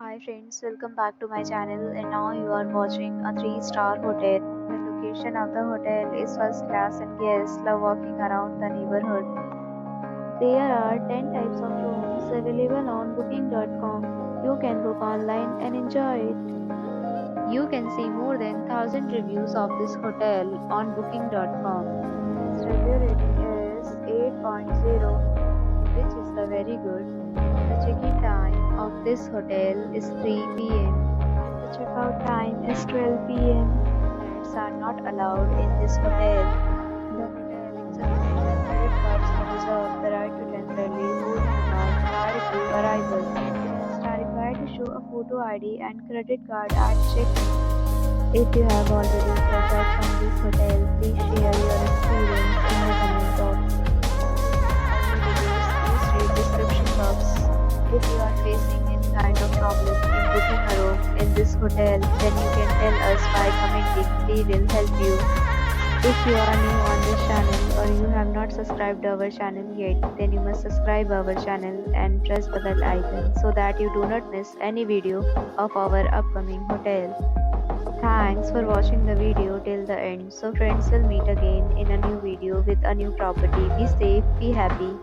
Hi friends, welcome back to my channel and now you are watching a 3-star hotel. The location of the hotel is first class and guests love walking around the neighborhood. There are 10 types of rooms available on booking.com. You can book online and enjoy it. You can see more than 1000 reviews of this hotel on booking.com. Its review rating is 8.0, which is the very good. The check-in time of this hotel is 3 p.m. and the check-out time is 12 p.m. Pets are not allowed in this hotel. The hotel accepts major credit cards and reserves the right to temporarily hold an amount prior to arrival. Guests are required to show a photo ID and credit card at check-in. If you have already checked out from this hotel, please share your experience in the comment box. Please read description box. If you are facing any kind of problem in booking a room in this hotel, then you can tell us by commenting. We will help you. If you are new on this channel or you have not subscribed our channel yet, then you must subscribe our channel and press the bell icon so that you do not miss any video of our upcoming hotel. Thanks for watching the video till the end. So friends, will meet again in a new video with a new property. Be safe, be happy.